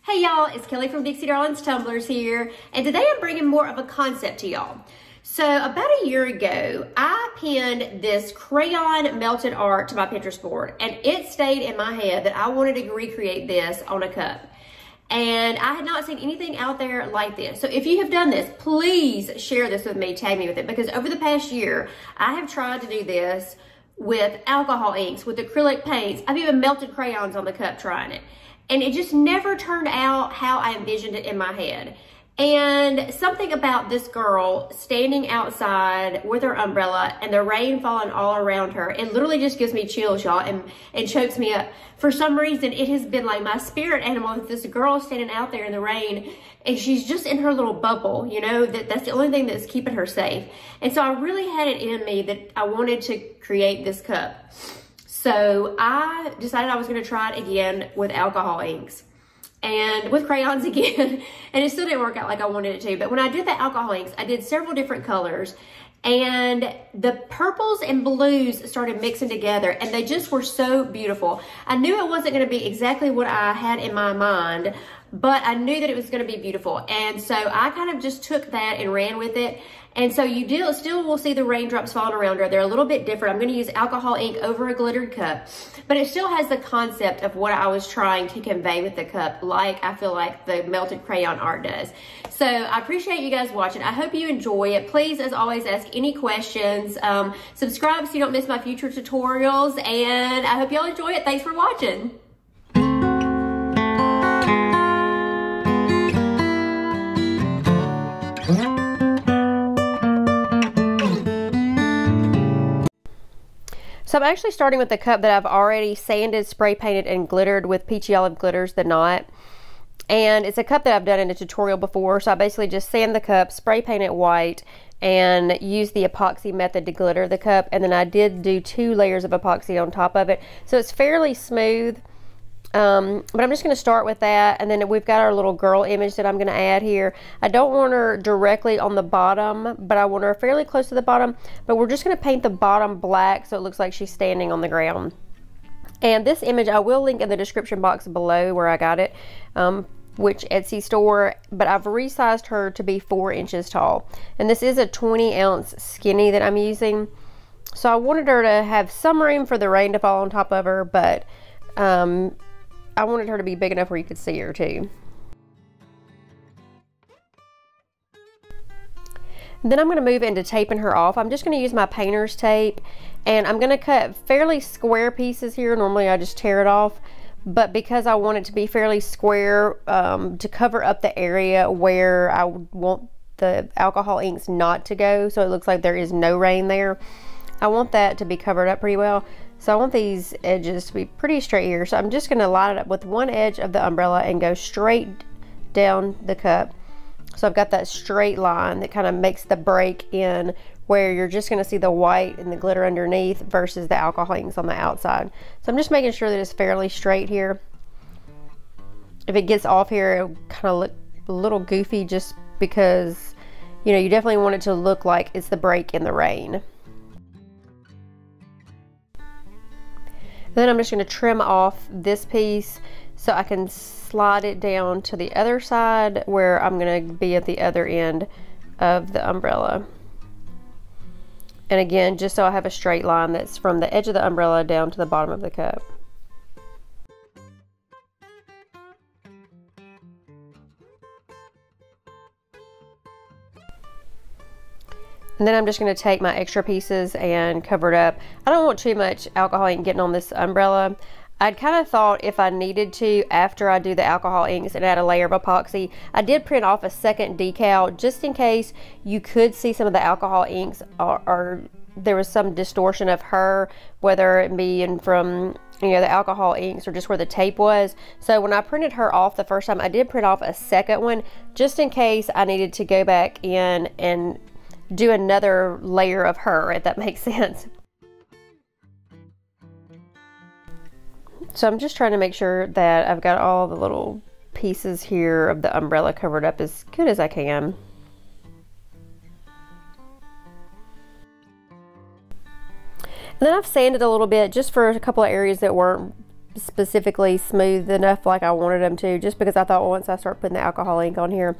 Hey y'all, it's Kelly from Dixie Darlins Tumblers here, and today I'm bringing more of a concept to y'all. So about a year ago, I pinned this crayon melted art to my Pinterest board, and it stayed in my head that I wanted to recreate this on a cup. And I had not seen anything out there like this. So if you have done this, please share this with me, tag me with it, because over the past year, I have tried to do this with alcohol inks, with acrylic paints. I've even melted crayons on the cup trying it. And it just never turned out how I envisioned it in my head. And something about this girl standing outside with her umbrella and the rain falling all around her, it literally just gives me chills, y'all, and chokes me up. For some reason, it has been like my spirit animal with this girl standing out there in the rain, and she's just in her little bubble, you know, that's the only thing that's keeping her safe. And so I really had it in me that I wanted to create this cup. So I decided I was going to try it again with alcohol inks and with crayons again, and it still didn't work out like I wanted it to. But when I did the alcohol inks, I did several different colors, and the purples and blues started mixing together, and they just were so beautiful. I knew it wasn't going to be exactly what I had in my mind, but I knew that it was going to be beautiful. And so I kind of just took that and ran with it. And so you still will see the raindrops falling around her. They're a little bit different. I'm going to use alcohol ink over a glittered cup, but it still has the concept of what I was trying to convey with the cup, like I feel like the melted crayon art does. So I appreciate you guys watching. I hope you enjoy it. Please, as always, ask any questions. Subscribe so you don't miss my future tutorials, and I hope y'all enjoy it. Thanks for watching. So I'm actually starting with the cup that I've already sanded, spray painted, and glittered with Peachy Olive Glitters, the knot. And it's a cup that I've done in a tutorial before, so I basically just sand the cup, spray paint it white, and use the epoxy method to glitter the cup. And then I did do 2 layers of epoxy on top of it, so it's fairly smooth. But I'm just going to start with that, and then we've got our little girl image that I'm going to add here. I don't want her directly on the bottom, but I want her fairly close to the bottom. But we're just going to paint the bottom black so it looks like she's standing on the ground. And this image I will link in the description box below where I got it, which Etsy store, but I've resized her to be 4 inches tall. And this is a 20-ounce skinny that I'm using. So I wanted her to have some room for the rain to fall on top of her, but I wanted her to be big enough where you could see her too. Then I'm going to move into taping her off. I'm just going to use my painter's tape, and I'm going to cut fairly square pieces here. Normally I just tear it off, but because I want it to be fairly square, to cover up the area where I want the alcohol inks not to go, so it looks like there is no rain there, I want that to be covered up pretty well. So I want these edges to be pretty straight here. So I'm just going to line it up with one edge of the umbrella and go straight down the cup. So I've got that straight line that kind of makes the break in where you're just going to see the white and the glitter underneath versus the alcohol inks on the outside. So I'm just making sure that it's fairly straight here. If it gets off here, it'll kind of look a little goofy just because, you know, you definitely want it to look like it's the break in the rain. Then I'm just going to trim off this piece so I can slide it down to the other side where I'm going to be at the other end of the umbrella. And again, just so I have a straight line that's from the edge of the umbrella down to the bottom of the cup. And then I'm just going to take my extra pieces and cover it up. I don't want too much alcohol ink getting on this umbrella. I'd kind of thought if I needed to, after I do the alcohol inks and add a layer of epoxy, I did print off a second decal just in case you could see some of the alcohol inks or there was some distortion of her, whether it be from, you know, the alcohol inks or just where the tape was. So when I printed her off the first time, I did print off a second one just in case I needed to go back in and do another layer of her, if that makes sense. So I'm just trying to make sure that I've got all the little pieces here of the umbrella covered up as good as I can. And then I've sanded a little bit just for a couple of areas that weren't specifically smooth enough like I wanted them to, just because I thought once I start putting the alcohol ink on here.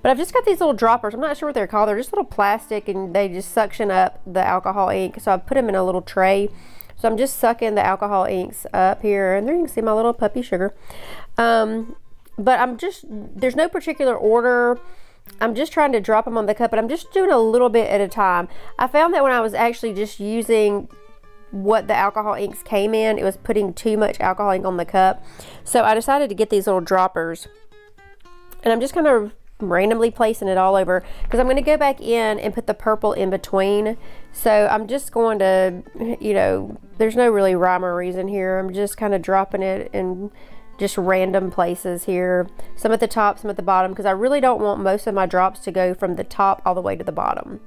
But I've just got these little droppers. I'm not sure what they're called. They're just little plastic, and they just suction up the alcohol ink. So I've put them in a little tray. So I'm just sucking the alcohol inks up here, and there you can see my little puppy Sugar. But there's no particular order. I'm just trying to drop them on the cup, but I'm just doing a little bit at a time. I found that when I was actually just using what the alcohol inks came in, it was putting too much alcohol ink on the cup. So I decided to get these little droppers, and I'm just kind of randomly placing it all over, because I'm going to go back in and put the purple in between. So I'm just going to, you know, there's no really rhyme or reason here. I'm just kind of dropping it in just random places here, some at the top, some at the bottom, because I really don't want most of my drops to go from the top all the way to the bottom.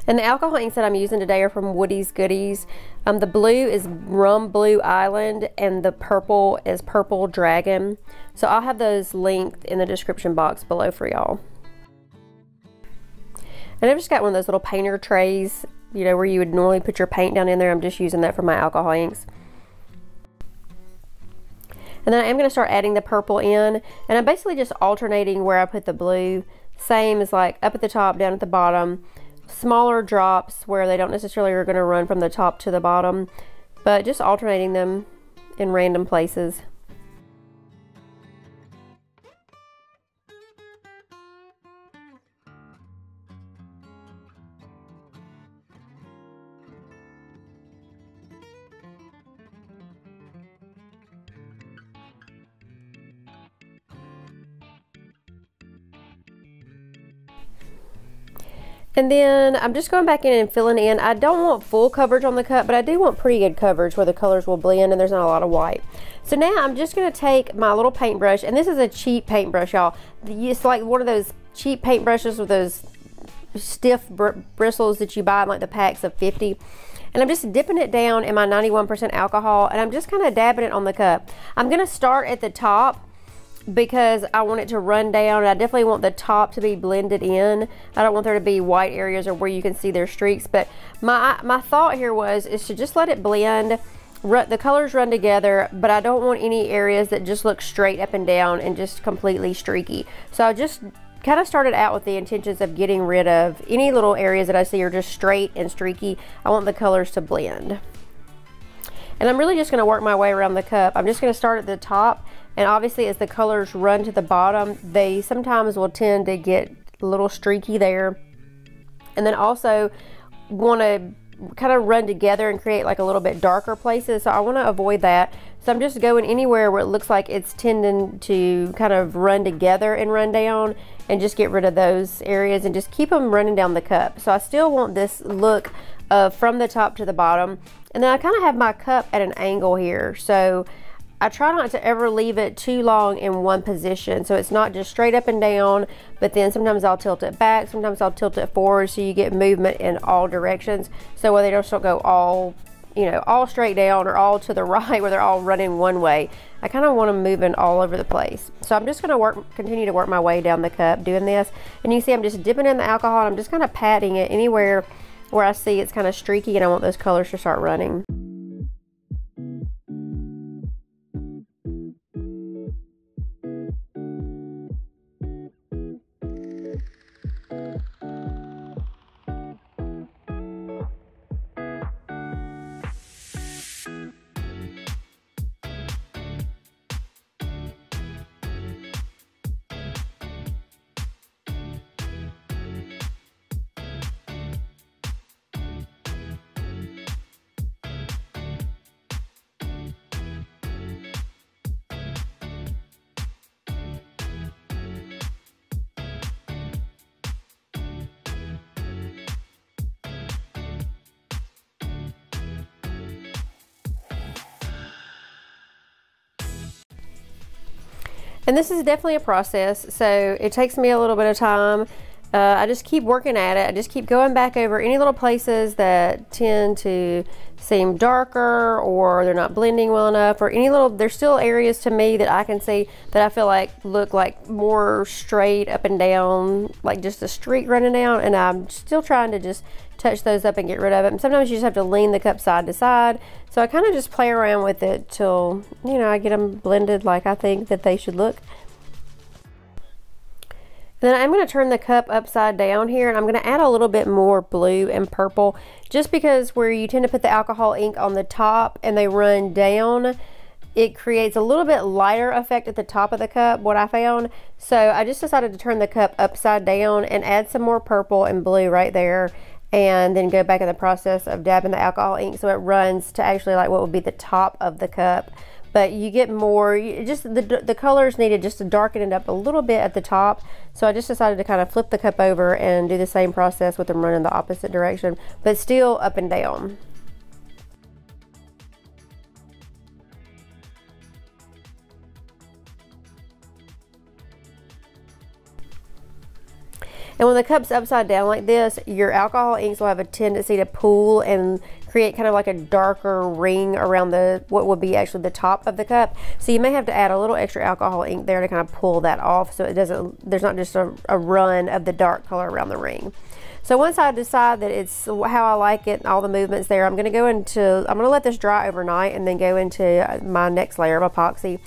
And the alcohol inks that I'm using today are from Woody's Goodies. The blue is Rum Blue Island, and the purple is Purple Dragon. So I'll have those linked in the description box below for y'all. And I've just got one of those little painter trays, you know, where you would normally put your paint down in there. I'm just using that for my alcohol inks. And then I am going to start adding the purple in, and I'm basically just alternating where I put the blue. Same as like up at the top, down at the bottom. Smaller drops where they don't necessarily are going to run from the top to the bottom, but just alternating them in random places. And then I'm just going back in and filling in. I don't want full coverage on the cup, but I do want pretty good coverage where the colors will blend and there's not a lot of white. So now I'm just going to take my little paintbrush, and this is a cheap paintbrush, y'all. It's like one of those cheap paintbrushes with those stiff bristles that you buy in like the packs of 50. And I'm just dipping it down in my 91% alcohol, and I'm just kind of dabbing it on the cup. I'm going to start at the top because I want it to run down. I definitely want the top to be blended in. I don't want there to be white areas or where you can see their streaks. But my thought here is to just let it blend, the colors run together, but I don't want any areas that just look straight up and down and just completely streaky. So I just kind of started out with the intentions of getting rid of any little areas that I see are just straight and streaky. I want the colors to blend. And I'm really just going to work my way around the cup. I'm just going to start at the top, and obviously as the colors run to the bottom, they sometimes will tend to get a little streaky there. And then also want to kind of run together and create like a little bit darker places, so I want to avoid that. So I'm just going anywhere where it looks like it's tending to kind of run together and run down, and just get rid of those areas and just keep them running down the cup. So I still want this look of from the top to the bottom. And then I kind of have my cup at an angle here, so I try not to ever leave it too long in one position, so it's not just straight up and down, but then sometimes I'll tilt it back, sometimes I'll tilt it forward, so you get movement in all directions, so where they just don't go all, you know, all straight down or all to the right where they're all running one way. I kind of want them moving all over the place. So I'm just going to continue to work my way down the cup doing this, and you see I'm just dipping in the alcohol, and I'm just kind of patting it anywhere where I see it's kind of streaky and I want those colors to start running. And this is definitely a process, so it takes me a little bit of time. I just keep working at it. I just keep going back over any little places that tend to seem darker or they're not blending well enough, or any little, there's still areas to me that I can see that I feel like look like more straight up and down, like just a streak running down, and I'm still trying to just touch those up and get rid of it. And sometimes you just have to lean the cup side to side. So I kind of just play around with it till, you know, I get them blended like I think that they should look. Then I'm going to turn the cup upside down here, and I'm going to add a little bit more blue and purple, just because where you tend to put the alcohol ink on the top and they run down, it creates a little bit lighter effect at the top of the cup, what I found. So I just decided to turn the cup upside down and add some more purple and blue right there, and then go back in the process of dabbing the alcohol ink so it runs to actually like what would be the top of the cup. But you get more, just the colors needed just to darken it up a little bit at the top. So I just decided to kind of flip the cup over and do the same process with them running the opposite direction, but still up and down. And when the cup's upside down like this, your alcohol inks will have a tendency to pool and create kind of like a darker ring around the, what would be actually the top of the cup. So you may have to add a little extra alcohol ink there to kind of pull that off, so it doesn't, there's not just a run of the dark color around the ring. So once I decide that it's how I like it, all the movements there, I'm gonna let this dry overnight and then go into my next layer of epoxy.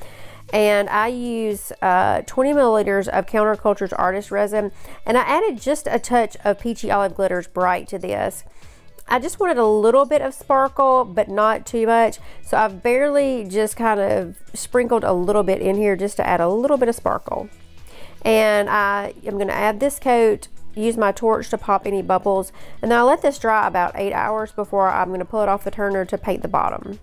And I use 20 milliliters of Counterculture's Artist Resin, and I added just a touch of Peachy Olive Glitters Bright to this. I just wanted a little bit of sparkle, but not too much, so I've barely just kind of sprinkled a little bit in here just to add a little bit of sparkle. And I am going to add this coat, use my torch to pop any bubbles, and then I'll let this dry about 8 hours before I'm going to pull it off the turner to paint the bottom.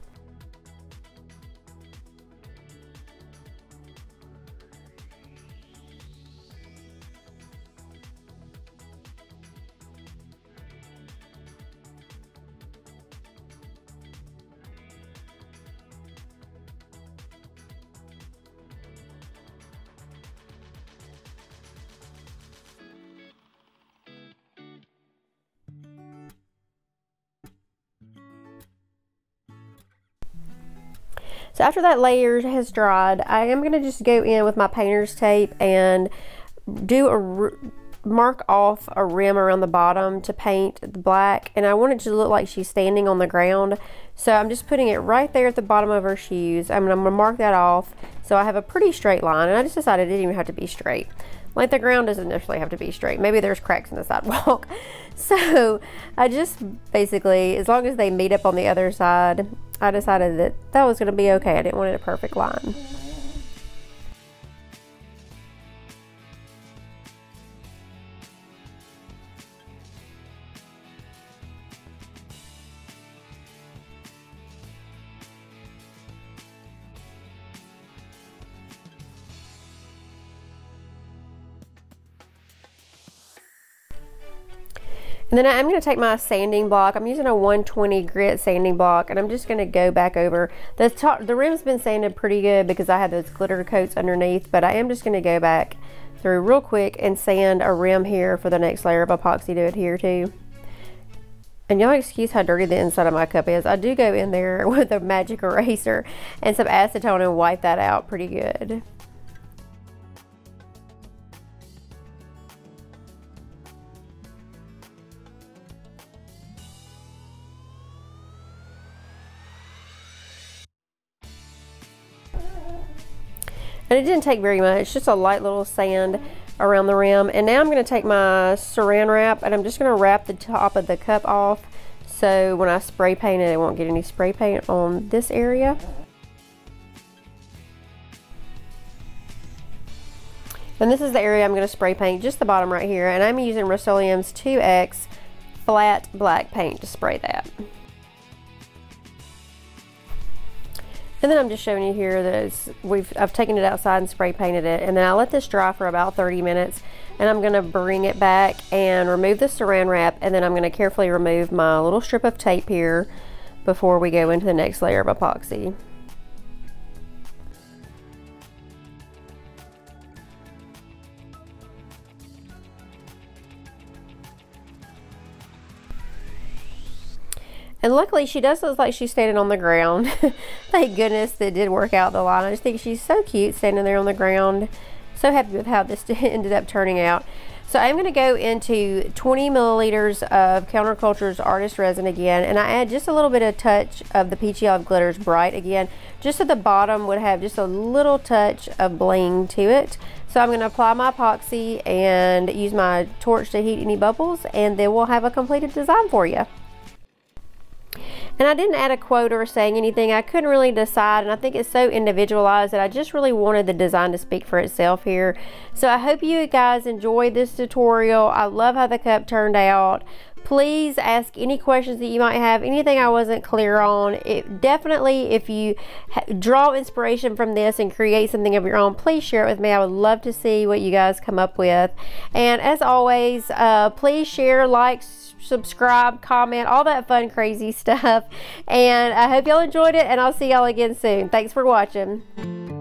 So after that layer has dried, I am going to just go in with my painter's tape and do mark off a rim around the bottom to paint the black, and I want it to look like she's standing on the ground. So I'm just putting it right there at the bottom of her shoes. I'm going to mark that off so I have a pretty straight line, and I just decided it didn't even have to be straight. Like, the ground doesn't necessarily have to be straight. Maybe there's cracks in the sidewalk. So I just basically, as long as they meet up on the other side, I decided that that was going to be okay. I didn't want it a perfect line. And then I'm going to take my sanding block. I'm using a 120 grit sanding block, and I'm just going to go back over. The rim's been sanded pretty good because I had those glitter coats underneath, but I am just going to go back through real quick and sand a rim here for the next layer of epoxy to adhere to. And y'all excuse how dirty the inside of my cup is. I do go in there with a magic eraser and some acetone and wipe that out pretty good. And it didn't take very much, just a light little sand around the rim. And now I'm going to take my saran wrap, and I'm just going to wrap the top of the cup off, so when I spray paint it, I won't get any spray paint on this area. And this is the area I'm going to spray paint, just the bottom right here. And I'm using Rustoleum's 2X flat black paint to spray that. And then I'm just showing you here that I've taken it outside and spray painted it, and then I let this dry for about 30 minutes, and I'm going to bring it back and remove the saran wrap, and then I'm going to carefully remove my little strip of tape here before we go into the next layer of epoxy. And luckily she does look like she's standing on the ground. Thank goodness that did work out the line. I just think she's so cute standing there on the ground. So happy with how this ended up turning out. So I'm going to go into 20 milliliters of Counterculture's Artist Resin again, and I add just a little bit of touch of the Peachy Olive Glitters Bright again, just so the bottom would have just a little touch of bling to it. So I'm going to apply my epoxy and use my torch to heat any bubbles, and then we'll have a completed design for you. And I didn't add a quote or saying anything. I couldn't really decide, and I think it's so individualized that I just really wanted the design to speak for itself here. So I hope you guys enjoyed this tutorial. I love how the cup turned out. Please ask any questions that you might have, anything I wasn't clear on. Definitely, if you draw inspiration from this and create something of your own, please share it with me. I would love to see what you guys come up with. And as always, please share, like, subscribe, comment, all that fun crazy stuff. And I hope y'all enjoyed it, and I'll see y'all again soon. Thanks for watching.